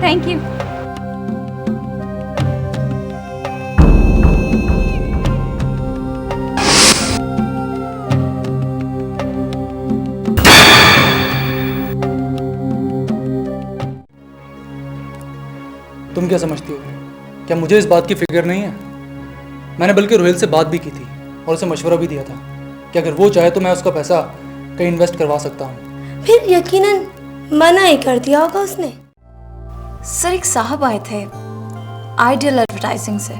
Thank you. तुम क्या समझती हो? क्या मुझे इस बात की फिक्र नहीं है? मैंने बल्कि रोहिल से बात भी की थी और उसे मशवरा भी दिया था कि अगर वो चाहे तो मैं उसका पैसा कहीं इन्वेस्ट करवा सकता हूँ। फिर यकीनन मना ही कर दिया होगा उसने। सर एक साहब आए थे आइडियल एडवर्टाइजिंग से,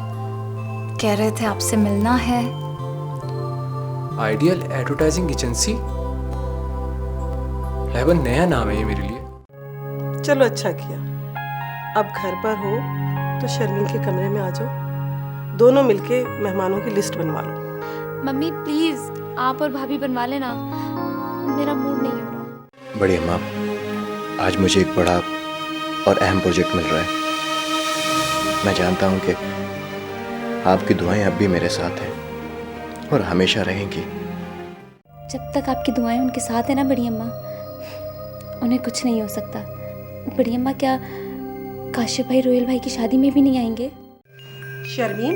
कह रहे थे आपसे मिलना है। Ideal advertising agency? लेकिन नया नाम है ये मेरे लिए। चलो अच्छा किया, अब घर पर हो तो शर्मीन के कमरे में आ जाओ, दोनों मिलके मेहमानों की लिस्ट बनवा लो। मम्मी प्लीज आप और भाभी बनवा लेना, मेरा मूड नहीं हो रहा। बड़ी अम्मा, आज मुझे एक बड़ा और अहम प्रोजेक्ट मिल रहा है। मैं जानता हूँ कि आपकी दुआएं अब भी मेरे साथ हैं और हमेशा रहेंगी। जब तक आपकी दुआएं उनके साथ है ना बड़ी अम्मा, उन्हें कुछ नहीं हो सकता। बड़ी अम्मा क्या काशिफ भाई रोहिल भाई की शादी में भी नहीं आएंगे? शर्मीन,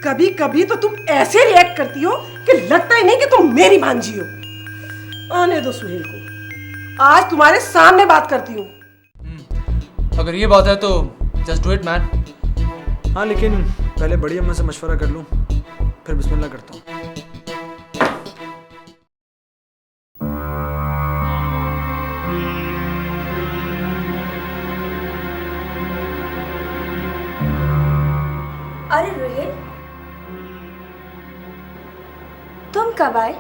कभी कभी तो तुम ऐसे रिएक्ट करती हो कि लगता ही नहीं कि तुम मेरी भांजी हो। आने दो सुहेल को, आज तुम्हारे सामने बात करती हूँ। अगर ये बात है तो जस्ट डू इट मैन। हाँ, लेकिन पहले बड़ी अम्मा से मशवरा कर लूँ, फिर बिस्मिल्लाह करता हूँ। अरे रोहिल, तुम कब आए?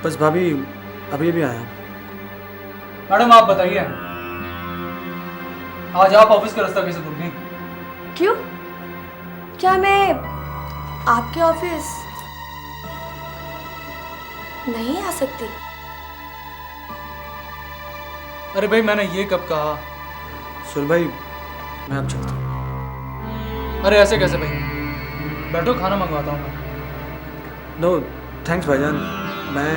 बस भाभी अभी भी आया। मैडम आप बताइए, आज आप ऑफिस का रास्ता कैसे भूल गई? क्यों? क्या मैं आपके ऑफिस नहीं आ सकती? अरे भाई मैंने ये कब कहा? सुहेल भाई, मैं अब चलता हूँ। अरे ऐसे कैसे भाई, बैठो खाना मंगवाता हूँ मैं। नो थैंक्स भाईजान, मैं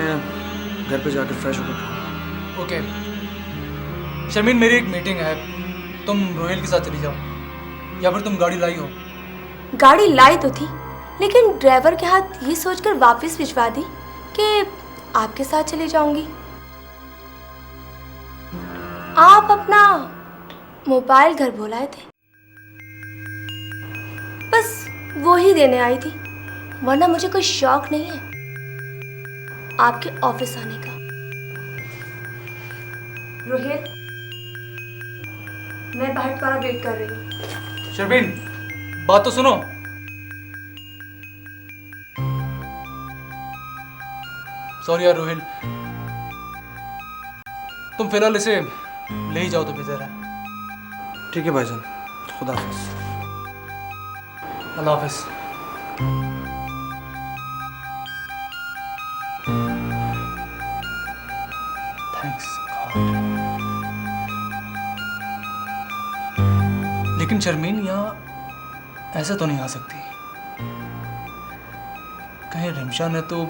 घर पे जाकर फ्रेश होकर खाऊंगा। ओके शर्मीन, मेरी एक मीटिंग है, तुम रोहिल के साथ चली जाओ या फिर तुम गाड़ी लाई हो? गाड़ी लाई तो थी, लेकिन ड्राइवर के हाथ ये सोचकर वापस भिजवा दी कि आपके साथ चली जाऊंगी। आप अपना मोबाइल घर भुलाए थे, बस वो ही देने आई थी, वरना मुझे कोई शौक नहीं है आपके ऑफिस आने का। रोहित, मैं बाहर तुम्हारा वेट कर रही हूँ। शर्मीन बात तो सुनो। सॉरी यार रोहिल, तुम फिलहाल इसे ले ही जाओ तो बेहतर है। ठीक है भाईजान, खुदा हाफिज। अल्लाह हाफिज। Thanks God. लेकिन शर्मीन यहाँ ऐसे तो नहीं आ सकती, कहीं रिमशा ने तो।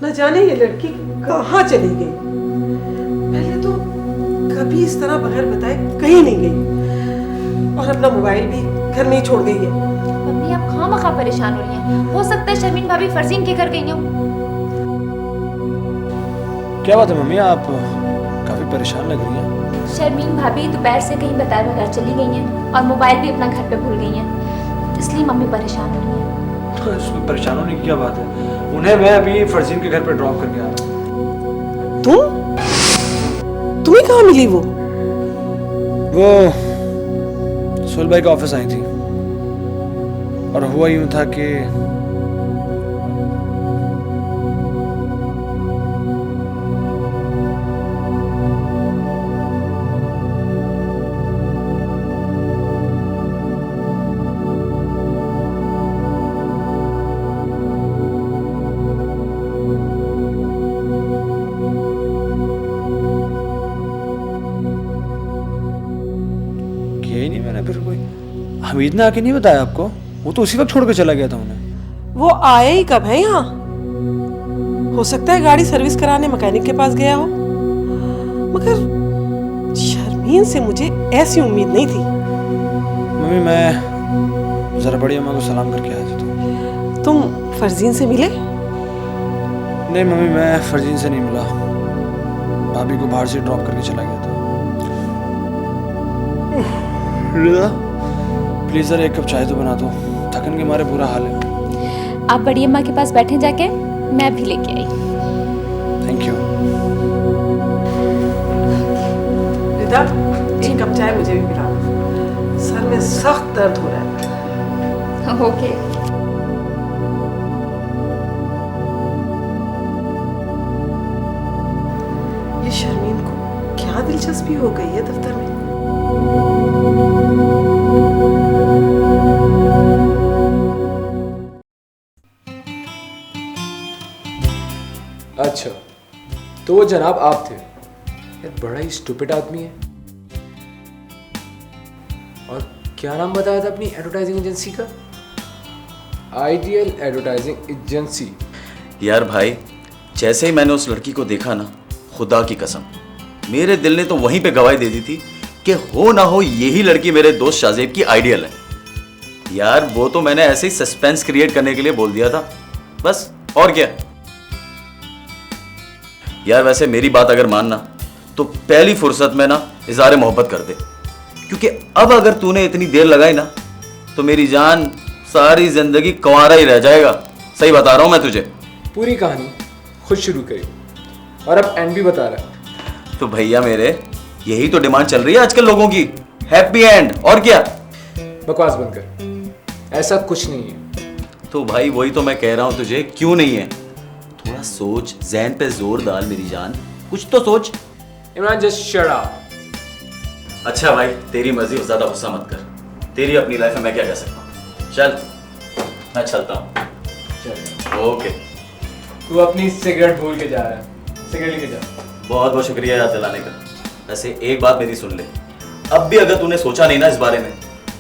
न जाने ये लड़की कहाँ चली गई। पहले तो कभी इस तरह बगैर बताए कहीं नहीं गई, और अपना मोबाइल भी घर में ही छोड़ गई है। मम्मी आप खामखा परेशान हो रही हैं, हो सकता है शर्मीन भाभी फरजीन के घर गई हो। क्या बात है मम्मी, आप काफी परेशान लग रही हैं। शर्मीन भाभी दोपहर से कहीं बताए बगैर चली गई हैं और मोबाइल भी अपना घर पे भूल गई हैं, इसलिए मम्मी परेशान हो रही हैं। इसमें परेशान होने की क्या बात है, उन्हें मैं अभी फरजीन के घर पे ड्रॉप करके आ रहा हूँ। तुम्हें कहाँ मिली वो? सुहेल भाई के ऑफिस आई थी और हुआ यूं था कि रोहित ने आके नहीं बताया आपको? वो तो उसी वक्त छोड़ के चला गया था उन्हें। वो आए ही कब है यहाँ? हो सकता है गाड़ी सर्विस कराने मैकेनिक के पास गया हो, मगर शर्मीन से मुझे ऐसी उम्मीद नहीं थी। मम्मी मैं जरा बड़ी अम्मा को सलाम करके आया था। तुम फरजीन से मिले? नहीं मम्मी, मैं फरजीन से नहीं मिला, भाभी को बाहर से ड्रॉप करके चला गया था। प्लीज जरा एक कप चाय तो बना दो, थकन के मारे बुरा हाल है। आप बड़ी अम्मा के पास बैठे जाके, मैं भी लेके आई। Thank you. रिदा, एक कप चाय मुझे भी पिला दो, सर में सख्त दर्द हो रहा है। ओके। ये शर्मीन को क्या दिलचस्पी हो गई है दफ्तर में? अच्छा, तो वो जनाब आप थे। यार बड़ा ही स्टूपिड आदमी है। और क्या नाम बताया था अपनी एडवर्टाइजिंग एजेंसी का? Ideal advertising agency. यार भाई, जैसे ही मैंने उस लड़की को देखा ना, खुदा की कसम मेरे दिल ने तो वहीं पे गवाही दे दी थी कि हो ना हो यही लड़की मेरे दोस्त शाहजेब की आइडियल है। यार वो तो मैंने ऐसे ही सस्पेंस क्रिएट करने के लिए बोल दिया था, बस और क्या। यार वैसे मेरी बात अगर मानना तो पहली फुर्सत में ना इज़हार मोहब्बत कर दे, क्योंकि अब अगर तूने इतनी देर लगाई ना तो मेरी जान सारी जिंदगी कुंवारा ही रह जाएगा। सही बता रहा हूं मैं तुझे। पूरी कहानी खुद शुरू करी और अब एंड भी बता रहा है। तो भैया मेरे, यही तो डिमांड चल रही है आजकल लोगों की, हैप्पी एंड, और क्या। बकवास बंद कर, ऐसा कुछ नहीं है। तो भाई वही तो मैं कह रहा हूं तुझे, क्यों नहीं है। थोड़ा सोच, ज़हन पे जोर डाल मेरी जान, कुछ तो सोच। Imran just shut up. अच्छा भाई तेरी मर्जी, ज्यादा गुस्सा मत कर, तेरी अपनी लाइफ में मैं क्या कह सकता हूँ। चल मैं चलता हूँ। चल ओके। तू अपनी सिगरेट भूल के जा रहा है, सिगरेट लेके जा। बहुत बहुत शुक्रिया याद दिलाने का। वैसे एक बात मेरी सुन ले, अब भी अगर तूने सोचा नहीं ना इस बारे में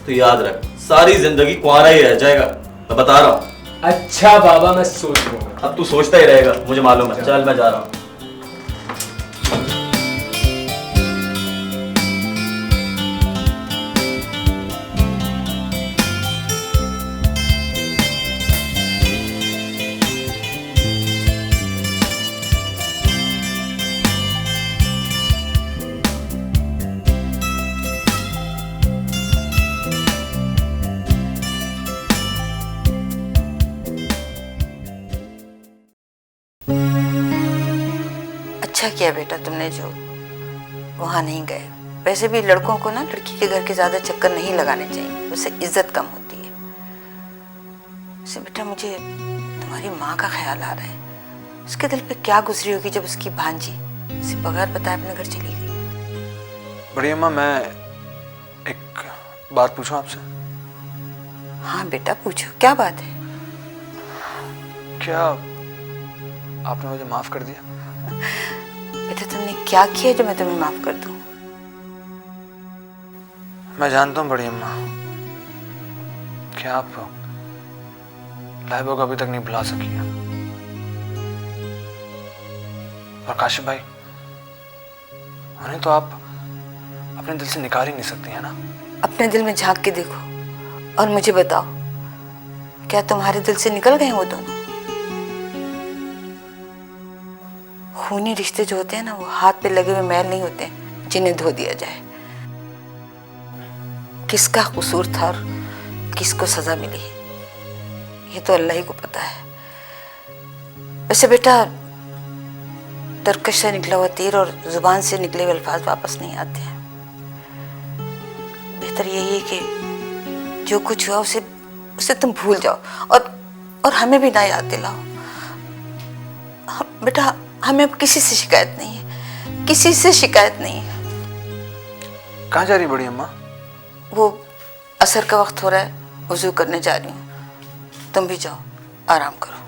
तो याद रख सारी जिंदगी कुंवारा ही रह जाएगा, मैं बता रहा हूँ। अच्छा बाबा, मैं सोच लूंगा। अब तू सोचता ही रहेगा, मुझे मालूम है। चल मैं जा रहा हूँ। अच्छा किया बेटा तुमने जो वहाँ नहीं गए। वैसे भी लड़कों को ना लड़की के घर के ज़्यादा चक्कर नहीं लगाने चाहिए, उससे इज्जत कम होती है। वैसे बेटा मुझे तुम्हारी माँ का ख्याल आ रहा है। उसके दिल पे क्या गुजरी होगी जब उसकी भांजी उसे बगैर बताए अपने घर चली गई। बड़ी अम्मा, मैं एक बात पूछूं आपसे? हाँ बेटा पूछो, क्या बात है? क्या आपने मुझे माफ कर दिया? बेटा तुमने क्या किया जो मैं तुम्हें माफ कर दूं? मैं जानता हूँ बड़ी अम्मा कि आप लाइबा को अभी तक नहीं भुला सकी हैं। और काशिफ भाई, उन्हें तो आप अपने दिल से निकाल ही नहीं सकती है ना? अपने दिल में झांक के देखो और मुझे बताओ, क्या तुम्हारे दिल से निकल गए वो दोनों? खूनी रिश्ते जो होते हैं ना, वो हाथ पे लगे हुए मैल नहीं होते जिन्हें धो दिया जाए। किसका कसूर था और किसको सजा मिली, ये तो अल्लाह ही को पता है। वैसे बेटा, तरकश से निकला हुआ तीर और जुबान से निकले हुए अल्फाज वापस नहीं आते हैं। बेहतर यही है कि जो कुछ हुआ उसे उसे तुम भूल जाओ और हमें भी ना याद दिलाओ। बेटा हमें अब किसी से शिकायत नहीं है, किसी से शिकायत नहीं है। कहाँ जा रही बड़ी अम्मा? वो असर का वक्त हो रहा है, वजू करने जा रही हूँ। तुम भी जाओ, आराम करो।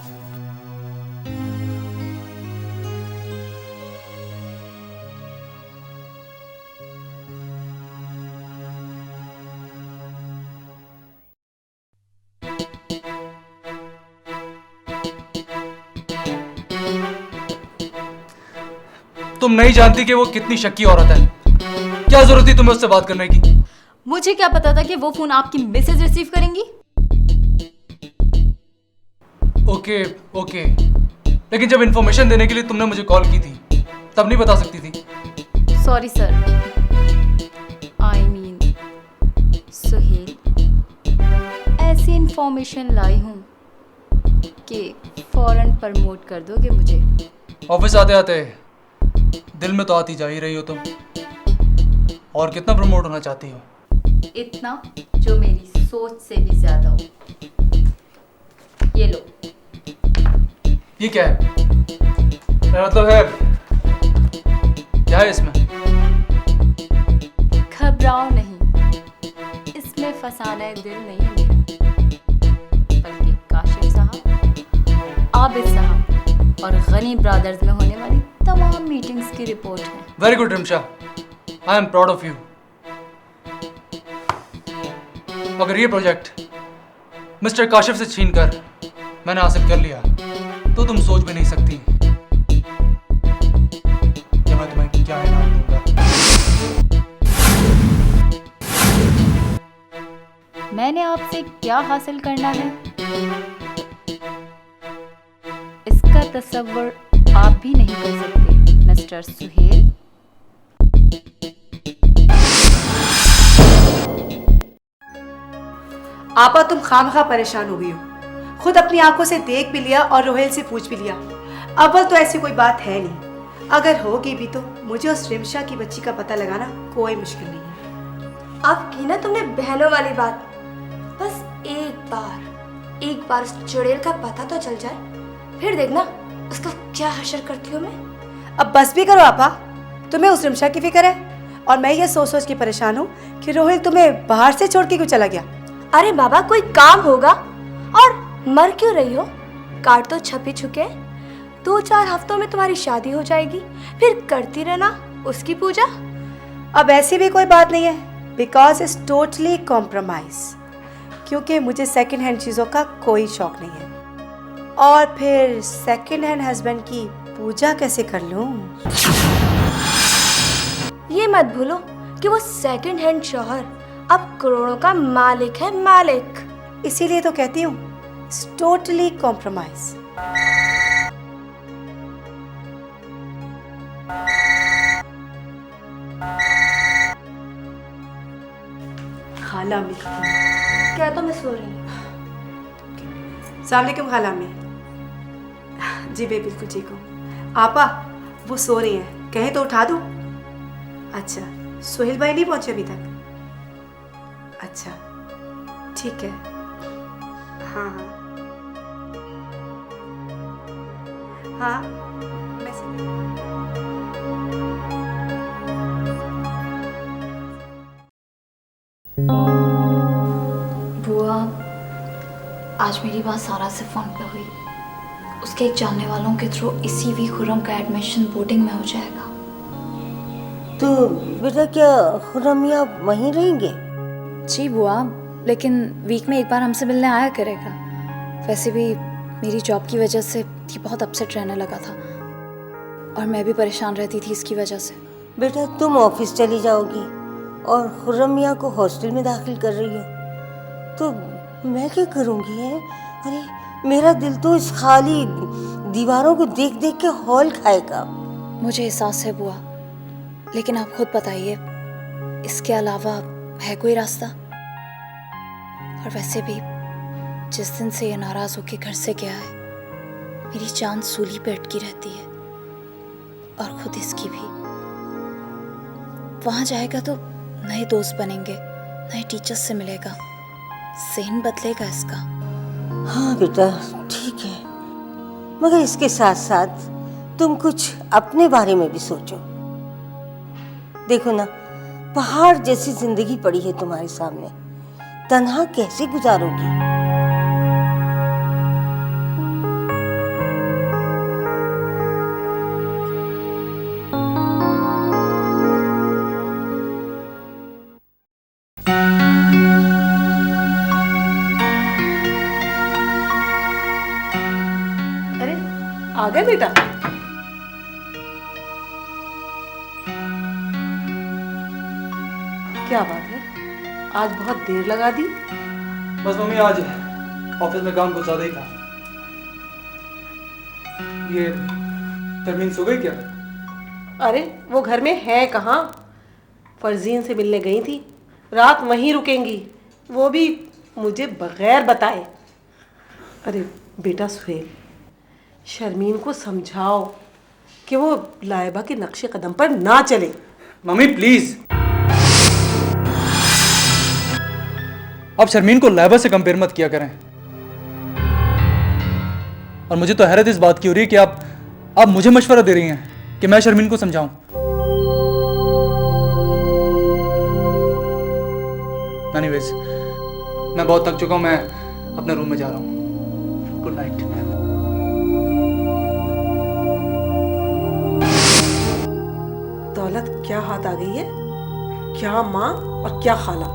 तुम नहीं जानती कि वो कितनी शक्की औरत है। क्या जरूरत थी तुम्हें उससे बात करने की? मुझे क्या पता था कि वो फोन आपकी मिसेज रिसीव करेंगी। ओके ओके, लेकिन जब इंफॉर्मेशन देने के लिए तुमने मुझे कॉल की थी तब नहीं बता सकती थी? Sorry sir, I mean Suhail, ऐसी इंफॉर्मेशन लाई हूँ कि फौरन प्रमोट कर दोगे मुझे। ऑफिस आते आते दिल में तो आती जा ही रही हो तुम, और कितना प्रमोट होना चाहती हो? इतना जो मेरी सोच से भी ज्यादा हो। ये लो। ये क्या है? मेरा मतलब है, क्या है इसमें? घबराओ नहीं, इसमें फसाना दिल नहीं है मेरा, बल्कि काशिफ साहब, आबिद साहब और गनी ब्रदर्स में होने वाली तमाम मीटिंग्स की रिपोर्ट है। Very good Rimsha, I am proud of you. अगर ये प्रोजेक्ट मिस्टर काशिफ से छीनकर मैंने हासिल कर लिया तो तुम सोच भी नहीं सकती कि मैं तुम्हें क्या इनाम दूंगा। मैंने आपसे क्या हासिल करना है इसका तसव्वुर आप भी नहीं कर सकते मिस्टर सुहेल। आपा तुम खामखा परेशान हो गई हो, खुद अपनी आंखों से देख भी लिया और रोहेल से पूछ भी लिया। अव्वल तो ऐसी कोई बात है नहीं, अगर होगी भी तो मुझे उस रिमशा की बच्ची का पता लगाना कोई मुश्किल नहीं है। अब की ना तुमने बहनों वाली बात, बस एक बार उस चुड़ैल का पता तो चल जाए, फिर देखना उसका क्या हशर करती हूँ मैं। अब बस भी करो आपा, तुम्हें उस रिमशा की फिक्र है और मैं ये सोच सोच के परेशान हूँ कि रोहिल तुम्हें बाहर से छोड़ के क्यों चला गया। अरे बाबा कोई काम होगा, और मर क्यों रही हो? कार्ड तो छप ही चुके हैं, 2-4 हफ्तों में तुम्हारी शादी हो जाएगी, फिर करती रहना उसकी पूजा। अब ऐसी भी कोई बात नहीं है, बिकॉज इट्स टोटली कॉम्प्रोमाइज, क्योंकि मुझे सेकंड हैंड चीज़ों का कोई शौक नहीं है। और फिर सेकंड हैंड हस्बैंड की पूजा कैसे कर लूं? ये मत भूलो कि वो सेकंड हैंड शौहर अब करोड़ों का मालिक है, मालिक। इसीलिए तो कहती हूँ इट्स टोटली कॉम्प्रोमाइज। खाला में क्या तो मैं सो रही हूँ। सलामुअलैकुम खाला में। जी बे बिल्कुल ठीक हूँ। आपा वो सो रही हैं, कहें तो उठा दूँ? अच्छा, सोहेल भाई नहीं पहुँचे अभी तक? अच्छा ठीक है। हाँ हाँ हाँ मैं बुआ, आज मेरी बात सारा से फ़ोन पे हुई। उसके एक जानने वालों के थ्रू इसी वीक खुर्रम का एडमिशन बोर्डिंग में हो जाएगा। तो बेटा क्या खुर्रमिया वहीं रहेंगे? जी बुआ, लेकिन वीक में एक बार हमसे मिलने आया करेगा। वैसे भी मेरी जॉब की वजह से ये बहुत अपसेट रहने लगा था और मैं भी परेशान रहती थी इसकी वजह से। बेटा तुम ऑफिस चली जाओगी और खुर्रमिया को हॉस्टल में दाखिल कर रही हो, तो मैं क्या करूँगी? है अरे मेरा दिल तो इस खाली दीवारों को देख देख के हौल खाएगा। मुझे एहसास है बुआ, लेकिन आप खुद बताइए इसके अलावा है कोई रास्ता? और वैसे भी जिस दिन से ये नाराज होके घर से गया है, मेरी जान सूली पे अटकी रहती है और खुद इसकी भी। वहां जाएगा तो नए दोस्त बनेंगे, नए टीचर्स से मिलेगा, ज़हन बदलेगा इसका। हाँ बेटा ठीक है, मगर इसके साथ साथ तुम कुछ अपने बारे में भी सोचो। देखो ना, पहाड़ जैसी जिंदगी पड़ी है तुम्हारे सामने, तन्हा कैसे गुजारोगी? अरे आ गए बेटा? क्या बात है, आज बहुत देर लगा दी? बस मम्मी आज ऑफिस में काम कुछ ज़्यादा ही था। ये शर्मीन सो गई क्या? अरे वो घर में है कहाँ, फरजीन से मिलने गई थी, रात वहीं रुकेंगी, वो भी मुझे बगैर बताए। अरे बेटा सुहेल, शर्मीन को समझाओ कि वो लाइबा के नक्शे कदम पर ना चले। मम्मी प्लीज, आप शर्मीन को लाइबा से कंपेयर मत किया करें। और मुझे तो हैरत इस बात की हो रही है कि आप मुझे मशवरा दे रही हैं कि मैं शर्मीन को समझाऊं। एनीवेज, मैं बहुत थक चुका हूं, मैं अपने रूम में जा रहा हूं। Good night. दौलत क्या हाथ आ गई है, क्या माँ और क्या खाला।